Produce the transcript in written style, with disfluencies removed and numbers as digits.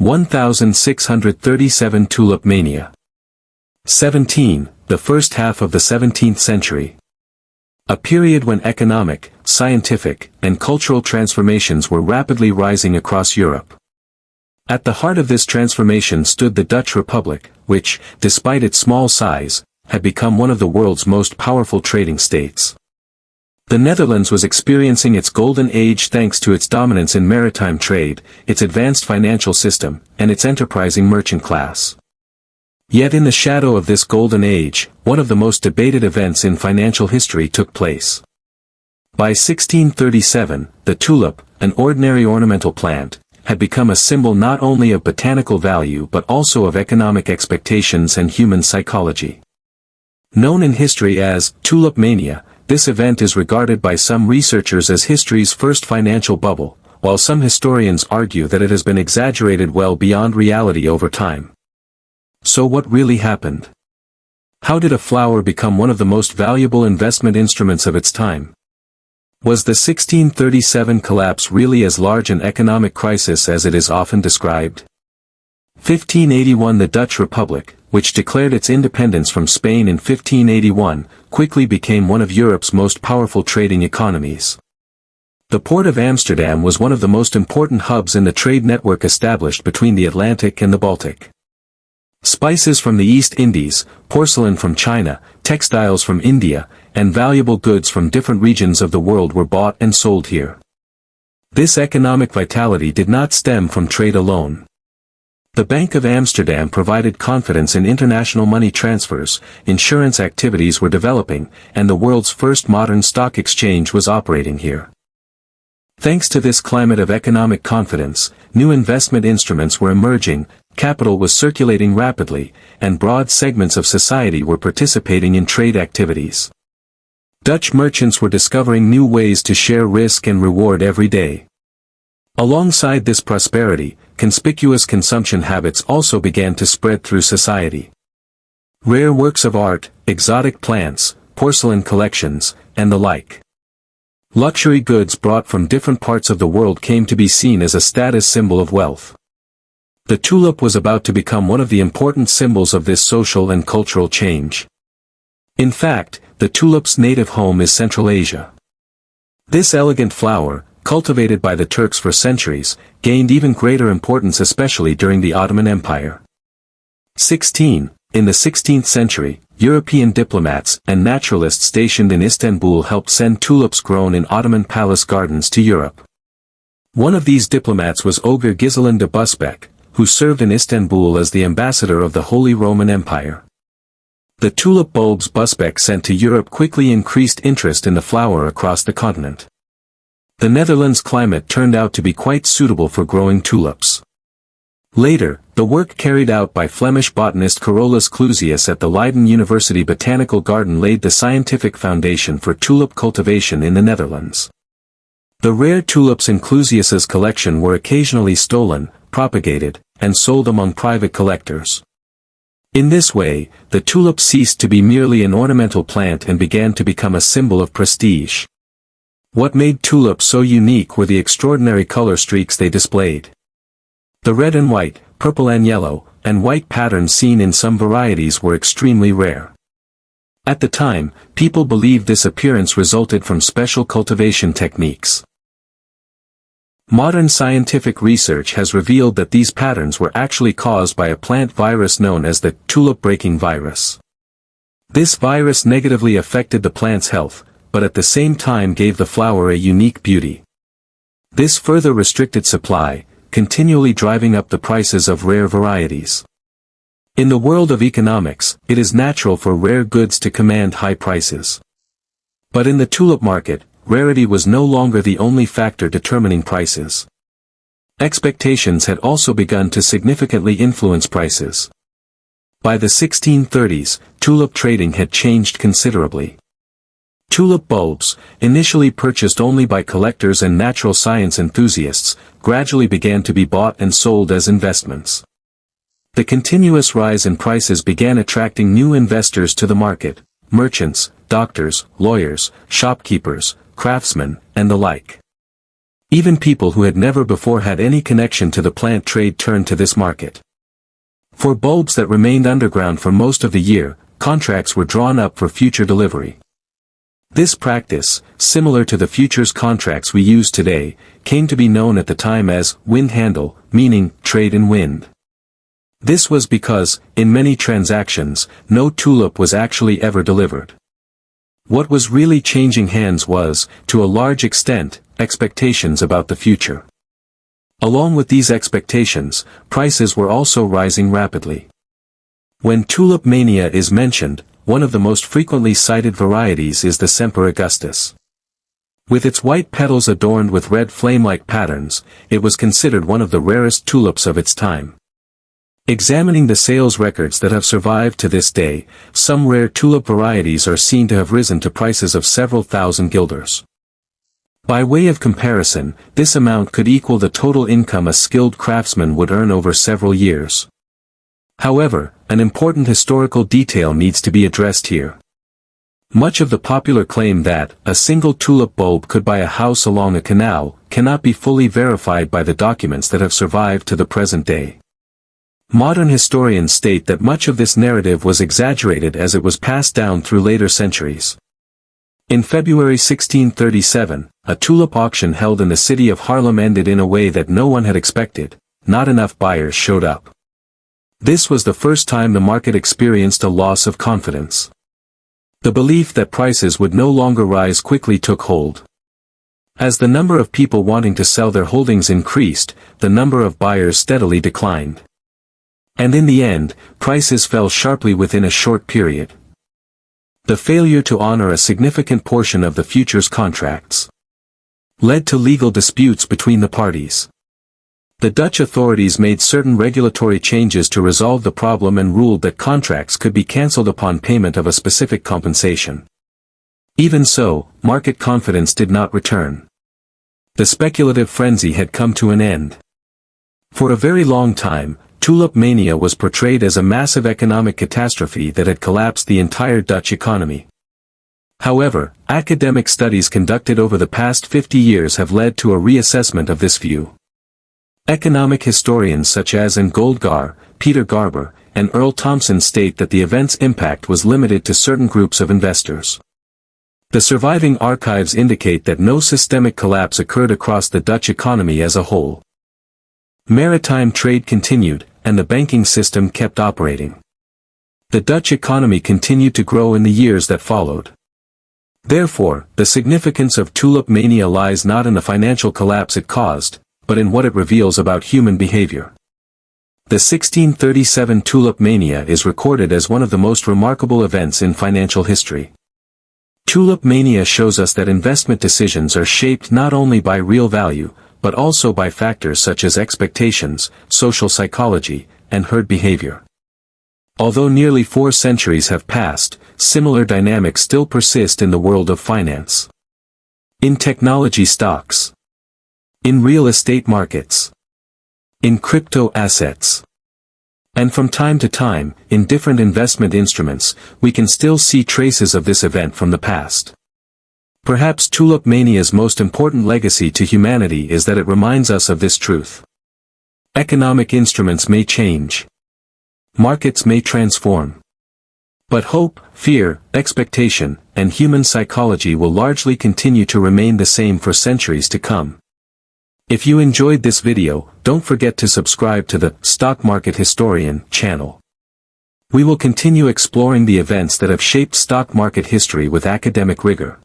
1637 Tulip Mania. 17. The first half of the 17th century. A period when economic, scientific, and cultural transformations were rapidly rising across Europe. At the heart of this transformation stood the Dutch Republic, which, despite its small size, had become one of the world's most powerful trading states. The Netherlands was experiencing its golden age thanks to its dominance in maritime trade, its advanced financial system, and its enterprising merchant class. Yet in the shadow of this golden age, one of the most debated events in financial history took place. By 1637, the tulip, an ordinary ornamental plant, had become a symbol not only of botanical value but also of economic expectations and human psychology. Known in history as Tulip Mania, this event is regarded by some researchers as history's first financial bubble, while some historians argue that it has been exaggerated well beyond reality over time. So what really happened? How did a flower become one of the most valuable investment instruments of its time? Was the 1637 collapse really as large an economic crisis as it is often described? 1581 The Dutch Republic, which declared its independence from Spain in 1581, quickly became one of Europe's most powerful trading economies. The port of Amsterdam was one of the most important hubs in the trade network established between the Atlantic and the Baltic. Spices from the East Indies, porcelain from China, textiles from India, and valuable goods from different regions of the world were bought and sold here. This economic vitality did not stem from trade alone. The Bank of Amsterdam provided confidence in international money transfers, insurance activities were developing, and the world's first modern stock exchange was operating here. Thanks to this climate of economic confidence, new investment instruments were emerging, capital was circulating rapidly, and broad segments of society were participating in trade activities. Dutch merchants were discovering new ways to share risk and reward every day. Alongside this prosperity, conspicuous consumption habits also began to spread through society. Rare works of art, exotic plants, porcelain collections, and the like. Luxury goods brought from different parts of the world came to be seen as a status symbol of wealth. The tulip was about to become one of the important symbols of this social and cultural change. In fact, the tulip's native home is Central Asia. This elegant flower, cultivated by the Turks for centuries, gained even greater importance especially during the Ottoman Empire. 16. In the 16th century, European diplomats and naturalists stationed in Istanbul helped send tulips grown in Ottoman palace gardens to Europe. One of these diplomats was Ogur Gizelin de Busbek, who served in Istanbul as the ambassador of the Holy Roman Empire. The tulip bulbs Busbek sent to Europe quickly increased interest in the flower across the continent. The Netherlands' climate turned out to be quite suitable for growing tulips. Later, the work carried out by Flemish botanist Carolus Clusius at the Leiden University Botanical Garden laid the scientific foundation for tulip cultivation in the Netherlands. The rare tulips in Clusius's collection were occasionally stolen, propagated, and sold among private collectors. In this way, the tulip ceased to be merely an ornamental plant and began to become a symbol of prestige. What made tulips so unique were the extraordinary color streaks they displayed. The red and white, purple and yellow, and white patterns seen in some varieties were extremely rare. At the time, people believed this appearance resulted from special cultivation techniques. Modern scientific research has revealed that these patterns were actually caused by a plant virus known as the tulip-breaking virus. This virus negatively affected the plant's health, but at the same time gave the flower a unique beauty. This further restricted supply, continually driving up the prices of rare varieties. In the world of economics, it is natural for rare goods to command high prices. But in the tulip market, rarity was no longer the only factor determining prices. Expectations had also begun to significantly influence prices. By the 1630s, tulip trading had changed considerably. Tulip bulbs, initially purchased only by collectors and natural science enthusiasts, gradually began to be bought and sold as investments. The continuous rise in prices began attracting new investors to the market, merchants, doctors, lawyers, shopkeepers, craftsmen, and the like. Even people who had never before had any connection to the plant trade turned to this market. For bulbs that remained underground for most of the year, contracts were drawn up for future delivery. This practice, similar to the futures contracts we use today, came to be known at the time as wind handle, meaning trade in wind. This was because, in many transactions, no tulip was actually ever delivered. What was really changing hands was, to a large extent, expectations about the future. Along with these expectations, prices were also rising rapidly. When Tulip Mania is mentioned, one of the most frequently cited varieties is the Semper Augustus. With its white petals adorned with red flame-like patterns, it was considered one of the rarest tulips of its time. Examining the sales records that have survived to this day, some rare tulip varieties are seen to have risen to prices of several thousand guilders. By way of comparison, this amount could equal the total income a skilled craftsman would earn over several years. However, an important historical detail needs to be addressed here. Much of the popular claim that a single tulip bulb could buy a house along a canal cannot be fully verified by the documents that have survived to the present day. Modern historians state that much of this narrative was exaggerated as it was passed down through later centuries. In February 1637, a tulip auction held in the city of Haarlem ended in a way that no one had expected. Not enough buyers showed up. This was the first time the market experienced a loss of confidence. The belief that prices would no longer rise quickly took hold. As the number of people wanting to sell their holdings increased, the number of buyers steadily declined. And in the end, prices fell sharply within a short period. The failure to honor a significant portion of the futures contracts led to legal disputes between the parties. The Dutch authorities made certain regulatory changes to resolve the problem and ruled that contracts could be cancelled upon payment of a specific compensation. Even so, market confidence did not return. The speculative frenzy had come to an end. For a very long time, Tulip Mania was portrayed as a massive economic catastrophe that had collapsed the entire Dutch economy. However, academic studies conducted over the past 50 years have led to a reassessment of this view. Economic historians such as N. Goldgar, Peter Garber, and Earl Thompson state that the event's impact was limited to certain groups of investors. The surviving archives indicate that no systemic collapse occurred across the Dutch economy as a whole. Maritime trade continued, and the banking system kept operating. The Dutch economy continued to grow in the years that followed. Therefore, the significance of Tulip Mania lies not in the financial collapse it caused, but in what it reveals about human behavior. The 1637 Tulip Mania is recorded as one of the most remarkable events in financial history. Tulip Mania shows us that investment decisions are shaped not only by real value, but also by factors such as expectations, social psychology, and herd behavior. Although nearly 4 centuries have passed, similar dynamics still persist in the world of finance. In technology stocks. In real estate markets. In crypto assets. And from time to time, in different investment instruments, we can still see traces of this event from the past. Perhaps Tulip Mania's most important legacy to humanity is that it reminds us of this truth. Economic instruments may change. Markets may transform. But hope, fear, expectation, and human psychology will largely continue to remain the same for centuries to come. If you enjoyed this video, don't forget to subscribe to the Stock Market Historian channel. We will continue exploring the events that have shaped stock market history with academic rigor.